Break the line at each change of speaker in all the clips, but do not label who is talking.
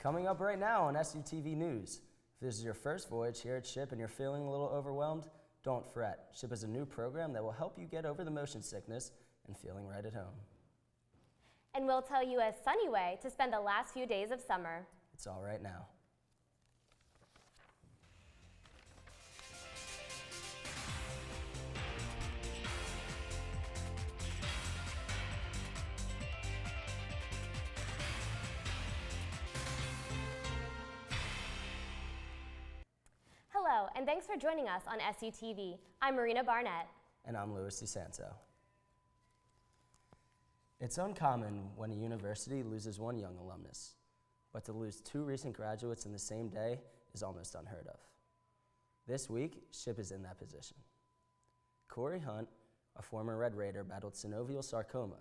Coming up right now on Sutv News. If this is your first voyage here at SHIP and you're feeling a little overwhelmed, don't fret. SHIP is a new program that will help you get over the motion sickness and feeling right at home.
And we'll tell you a sunny way to spend the last few days of summer.
It's all right now.
Hello, and thanks for joining us on SUTV. I'm Marina Barnett.
And I'm Louis DeSanto. It's uncommon when a university loses one young alumnus, but to lose two recent graduates in the same day is almost unheard of. This week, SHIP is in that position. Corey Hunt, a former Red Raider, battled synovial sarcoma,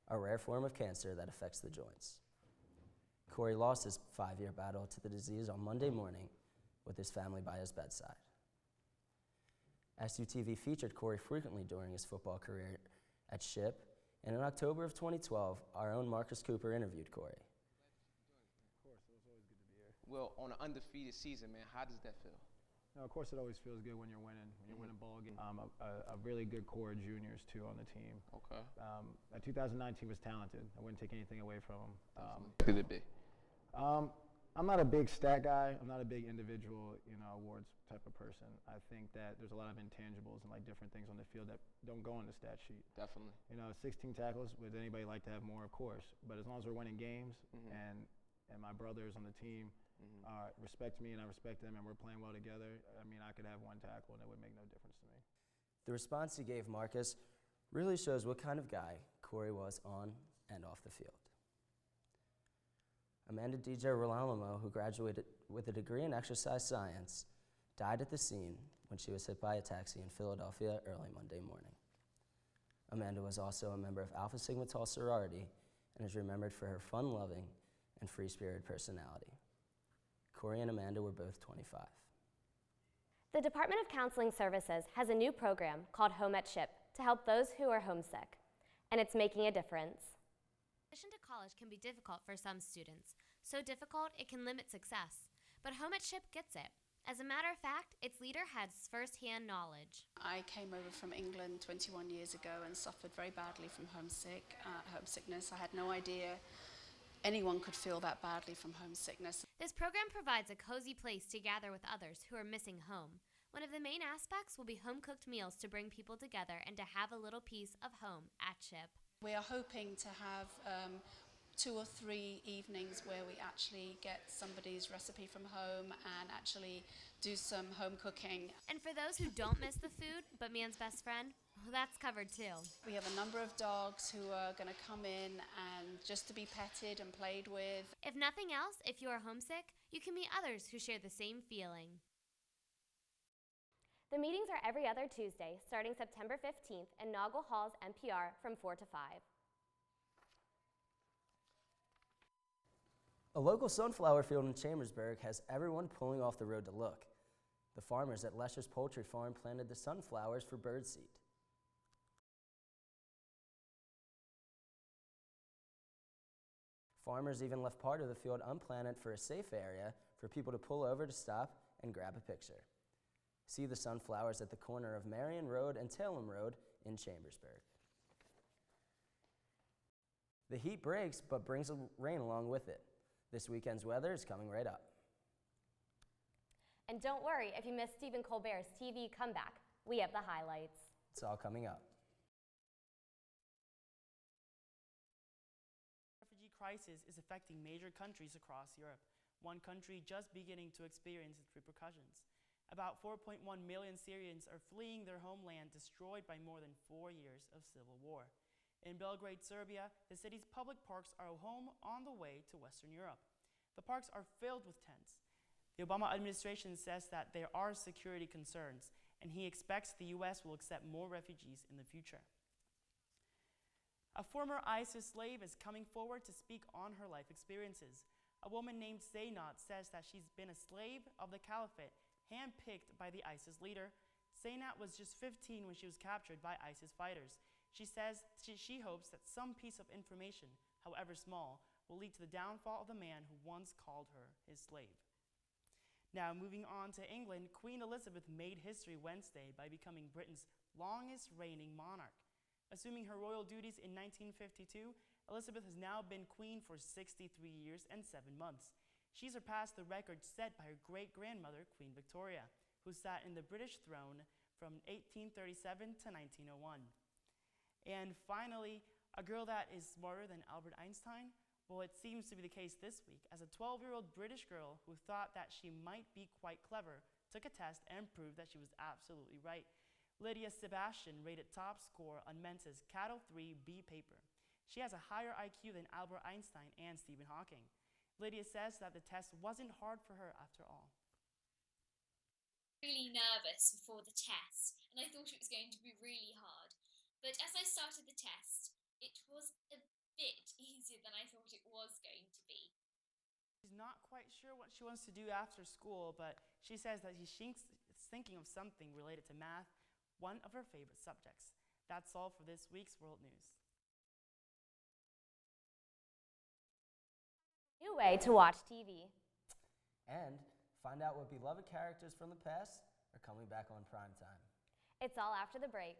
a rare form of cancer that affects the joints. Corey lost his 5-year battle to the disease on Monday morning with his family by his bedside. SUTV featured Corey frequently during his football career at SHIP, and in October of 2012, our own Marcus Cooper interviewed Corey.
Of course, it was always good to be here.
Well, on an undefeated season, man, how does that feel?
No, of course, it always feels good when you're winning, winning ball games. A really good core of juniors, too, on the team.
Okay.
2019 was talented. I wouldn't take anything away from them.
Could it be?
I'm not a big stat guy. I'm not a big individual, awards type of person. I think that there's a lot of intangibles and like different things on the field that don't go on the stat sheet.
Definitely.
16 tackles. Would anybody like to have more? Of course. But as long as we're winning games and my brothers on the team respect me and I respect them and we're playing well together, I could have one tackle and it would make no difference to me.
The response he gave Marcus really shows what kind of guy Corey was on and off the field. Amanda DJ Rolamo, who graduated with a degree in exercise science, died at the scene when she was hit by a taxi in Philadelphia early Monday morning. Amanda was also a member of Alpha Sigma Tau sorority and is remembered for her fun-loving and free-spirited personality. Corey and Amanda were both 25.
The Department of Counseling Services has a new program called Home at SHIP to help those who are homesick, and it's making a difference. Admission to college can be difficult for some students, so difficult it can limit success. But Home at SHIP gets it. As a matter of fact, its leader has first-hand knowledge.
I came over from England 21 years ago and suffered very badly from homesickness. I had no idea anyone could feel that badly from homesickness.
This program provides a cozy place to gather with others who are missing home. One of the main aspects will be home-cooked meals to bring people together and to have a little piece of home at SHIP.
We are hoping to have 2 or 3 evenings where we actually get somebody's recipe from home and actually do some home cooking.
And for those who don't miss the food, but man's best friend, well, that's covered too.
We have a number of dogs who are going to come in and just to be petted and played with.
If nothing else, if you are homesick, you can meet others who share the same feeling. The meetings are every other Tuesday, starting September 15th in Noggle Hall's NPR from 4 to 5.
A local sunflower field in Chambersburg has everyone pulling off the road to look. The farmers at Lesher's Poultry Farm planted the sunflowers for birdseed. Farmers even left part of the field unplanted for a safe area for people to pull over to stop and grab a picture. See the sunflowers at the corner of Marion Road and Talem Road in Chambersburg. The heat breaks, but brings rain along with it. This weekend's weather is coming right up.
And don't worry if you missed Stephen Colbert's TV comeback. We have the highlights.
It's all coming up.
The refugee crisis is affecting major countries across Europe, one country just beginning to experience its repercussions. About 4.1 million Syrians are fleeing their homeland destroyed by more than 4 years of civil war. In Belgrade, Serbia, the city's public parks are a home on the way to Western Europe. The parks are filled with tents. The Obama administration says that there are security concerns, and he expects the U.S. will accept more refugees in the future. A former ISIS slave is coming forward to speak on her life experiences. A woman named Zainat says that she's been a slave of the caliphate, handpicked by the ISIS leader. Zainat was just 15 when she was captured by ISIS fighters. She says she hopes that some piece of information, however small, will lead to the downfall of the man who once called her his slave. Now, moving on to England, Queen Elizabeth made history Wednesday by becoming Britain's longest reigning monarch. Assuming her royal duties in 1952, Elizabeth has now been queen for 63 years and 7 months. She surpassed the record set by her great-grandmother, Queen Victoria, who sat in the British throne from 1837 to 1901. And finally, a girl that is smarter than Albert Einstein. Well, it seems to be the case this week, as a 12-year-old British girl who thought that she might be quite clever took a test and proved that she was absolutely right. Lydia Sebastian rated top score on Menta's Caddo 3B paper. She has a higher IQ than Albert Einstein and Stephen Hawking. Lydia says that the test wasn't hard for her after all.
Really nervous before the test, and I thought it was going to be really hard. But as I started the test, it was a bit easier than I thought it was going to be.
She's not quite sure what she wants to do after school, but she says that she's thinking of something related to math, one of her favorite subjects. That's all for this week's World News.
New way to watch TV.
And find out what beloved characters from the past are coming back on prime time.
It's all after the break.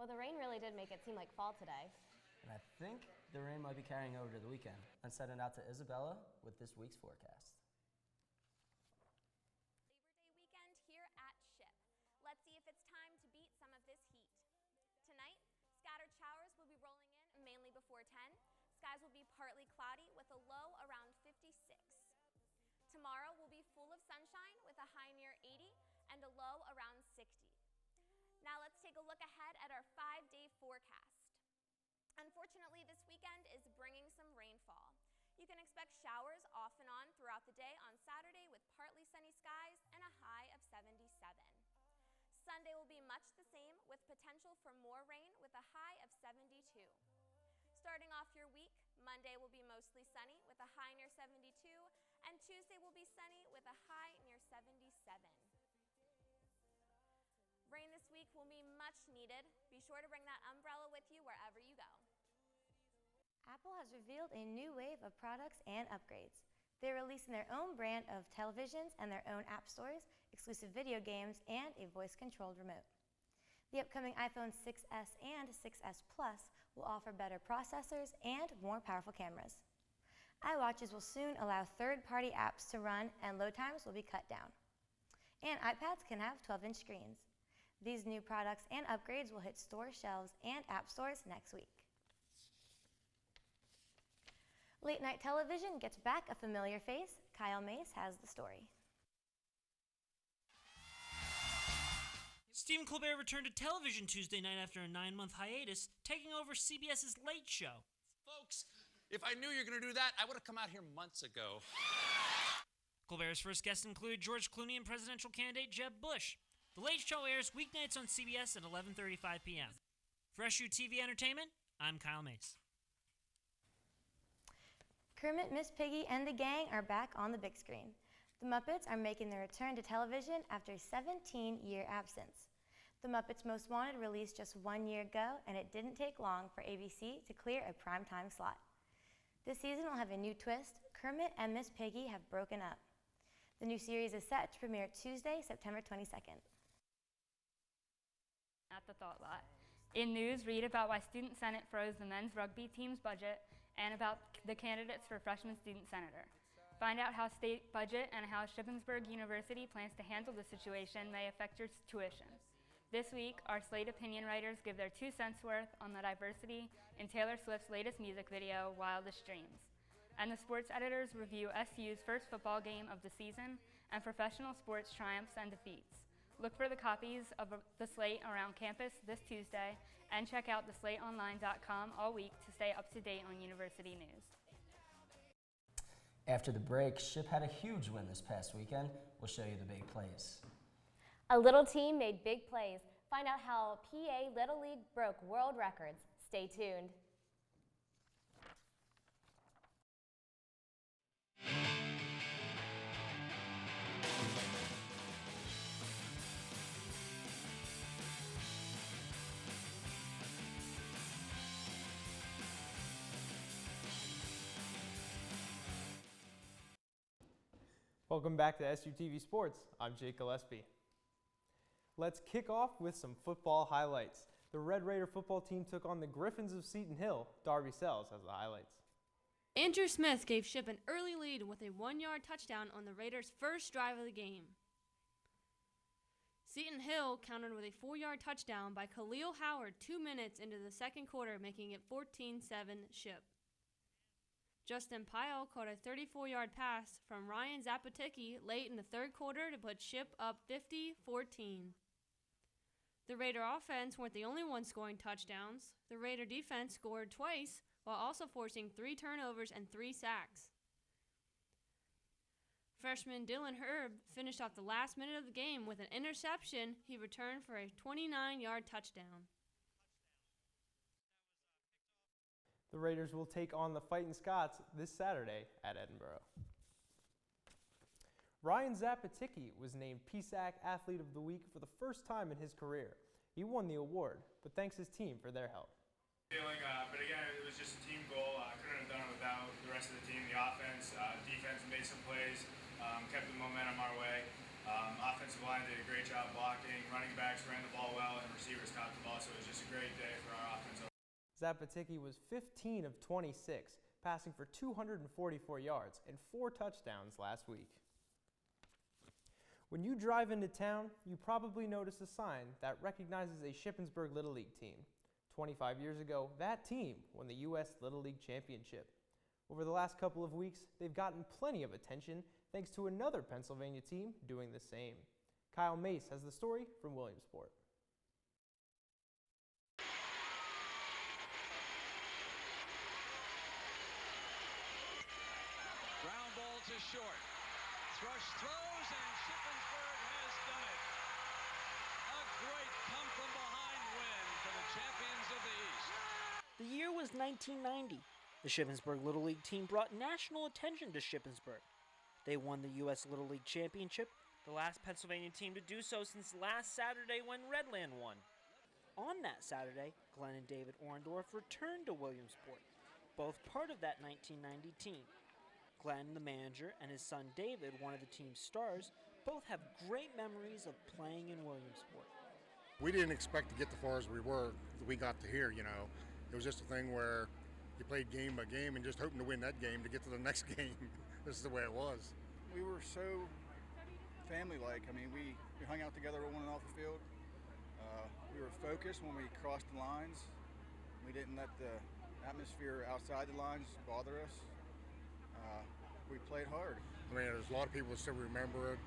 Well, the rain really did make it seem like fall today.
And I think the rain might be carrying over to the weekend. I'm sending out to Isabella with this week's forecast.
Labor Day weekend here at SHIP. Let's see if it's time to beat some of this heat. Tonight, scattered showers will be rolling in mainly before 10. Skies will be partly cloudy with a low around 56. Tomorrow will be full of sunshine with a high near 80 and a low around 60. Now let's take a look ahead at our 5-day forecast. Unfortunately, this weekend is bringing some rainfall. You can expect showers off and on throughout the day on Saturday with partly sunny skies and a high of 77. Sunday will be much the same with potential for more rain with a high of 72. Starting off your week, Monday will be mostly sunny with a high near 72, and Tuesday will be sunny with a high near 77. Rain this week will be much needed. Be sure to bring that umbrella with you wherever you go.
Apple has revealed a new wave of products and upgrades. They're releasing their own brand of televisions and their own app stores, exclusive video games, and a voice-controlled remote. The upcoming iPhone 6s and 6s Plus will offer better processors and more powerful cameras. iWatches will soon allow third-party apps to run, and load times will be cut down. And iPads can have 12-inch screens. These new products and upgrades will hit store shelves and app stores next week. Late night television gets back a familiar face. Kyle Mace has the story.
Stephen Colbert returned to television Tuesday night after a 9-month hiatus, taking over CBS's Late Show.
Folks, if I knew you were going to do that, I would have come out here months ago.
Colbert's first guests included George Clooney and presidential candidate Jeb Bush. The Late Show airs weeknights on CBS at 11:35 p.m. For SU TV Entertainment, I'm Kyle Mace.
Kermit, Miss Piggy, and the gang are back on the big screen. The Muppets are making their return to television after a 17-year absence. The Muppets Most Wanted released just 1 year ago, and it didn't take long for ABC to clear a primetime slot. This season will have a new twist. Kermit and Miss Piggy have broken up. The new series is set to premiere Tuesday, September 22nd.
At the Thought Lot. In news, read about why Student Senate froze the men's rugby team's budget and about the candidates for freshman student senator. Find out how state budget and how Shippensburg University plans to handle the situation may affect your tuition. This week, our Slate opinion writers give their 2 cents worth on the diversity in Taylor Swift's latest music video, Wildest Dreams. And the sports editors review SU's first football game of the season and professional sports triumphs and defeats. Look for the copies of the Slate around campus this Tuesday, and check out theslateonline.com all week to stay up to date on university news.
After the break, SHIP had a huge win this past weekend. We'll show you the big plays.
A little team made big plays. Find out how PA Little League broke world records. Stay tuned.
Welcome back to SUTV Sports. I'm Jake Gillespie. Let's kick off with some football highlights. The Red Raider football team took on the Griffins of Seton Hill. Darby Sells has the highlights.
Andrew Smith gave Ship an early lead with a 1-yard touchdown on the Raiders' first drive of the game. Seton Hill countered with a 4-yard touchdown by Khalil Howard 2 minutes into the second quarter, making it 14-7 Ship. Justin Pyle caught a 34-yard pass from Ryan Zapaticki late in the third quarter to put Ship up 50-14. The Raider offense weren't the only ones scoring touchdowns. The Raider defense scored twice while also forcing 3 turnovers and 3 sacks. Freshman Dylan Herb finished off the last minute of the game with an interception he returned for a 29-yard touchdown.
The Raiders will take on the Fightin' Scots this Saturday at Edinburgh. Ryan Zapaticki was named PSAC Athlete of the Week for the first time in his career. He won the award, but thanks his team for their help.
But again, it was just a team goal. I couldn't have done it without the rest of the team. The offense, defense made some plays, kept the momentum our way. Offensive line did a great job blocking. Running backs ran the ball well, and receivers caught the ball. So it was just a great day for our offense.
Zapaticki was 15 of 26, passing for 244 yards and 4 touchdowns last week. When you drive into town, you probably notice a sign that recognizes a Shippensburg Little League team. 25 years ago, that team won the U.S. Little League Championship. Over the last couple of weeks, they've gotten plenty of attention thanks to another Pennsylvania team doing the same. Kyle Mace has the story from Williamsport.
Ground ball to short. Thrush throws, and Shippensburg has done it. A great come-from-behind win for the champions of the East.
The year was 1990. The Shippensburg Little League team brought national attention to Shippensburg. They won the U.S. Little League Championship, the last Pennsylvania team to do so since last Saturday when Redland won. On that Saturday, Glenn and David Orndorff returned to Williamsport, both part of that 1990 team. Glenn, the manager, and his son David, one of the team's stars, both have great memories of playing in Williamsport.
We didn't expect to get as far as we were. We got to here, you know. It was just a thing where you played game by game and just hoping to win that game to get to the next game. This is the way it was.
We were so family-like. I mean, we hung out together on and off the field. We were focused when we crossed the lines. We didn't let the atmosphere outside the lines bother us. We played hard.
I mean, there's a lot of people that still remember it,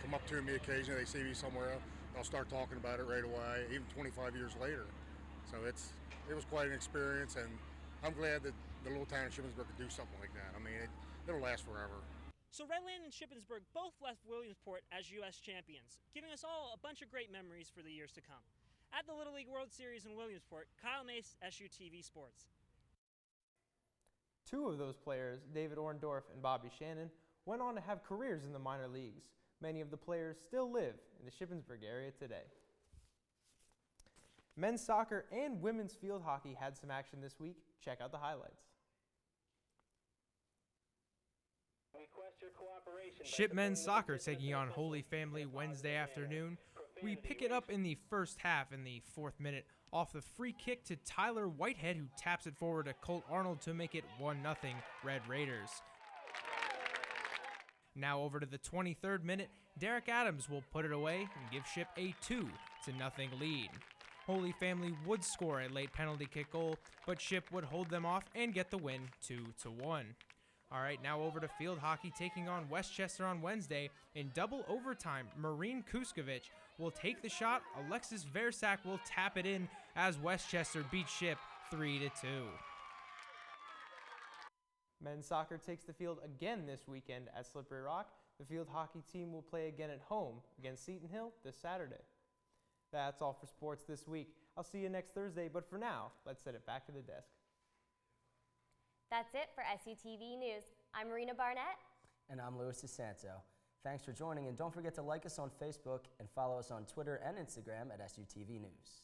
come up to me occasionally, they see me somewhere else, they'll start talking about it right away, even 25 years later. So it was quite an experience, and I'm glad that the little town of Shippensburg could do something like that. I mean, it'll last forever.
So Redland and Shippensburg both left Williamsport as U.S. champions, giving us all a bunch of great memories for the years to come. At the Little League World Series in Williamsport, Kyle Mace, SUTV Sports.
2 of those players, David Orndorff and Bobby Shannon, went on to have careers in the minor leagues. Many of the players still live in the Shippensburg area today. Men's soccer and women's field hockey had some action this week. Check out the highlights.
Ship men's soccer taking on Holy Family Wednesday afternoon. We pick it up in the first half in the 4th minute off the free kick to Tyler Whitehead, who taps it forward to Colt Arnold to make it 1-0 Red Raiders. Now over to the 23rd minute, Derek Adams will put it away and give Ship a 2-0 lead. Holy Family would score a late penalty kick goal, but Ship would hold them off and get the win 2-1. All right, now over to field hockey taking on Westchester on Wednesday. In double overtime, Marine Kuskovic will take the shot. Alexis Versack will tap it in as Westchester beats Ship 3-2.
Men's soccer takes the field again this weekend at Slippery Rock. The field hockey team will play again at home against Seton Hill this Saturday. That's all for sports this week. I'll see you next Thursday, but for now, let's send it back to the desk.
That's it for SUTV News. I'm Marina Barnett.
And I'm Louis DeSanto. Thanks for joining, and don't forget to like us on Facebook and follow us on Twitter and Instagram at SUTV News.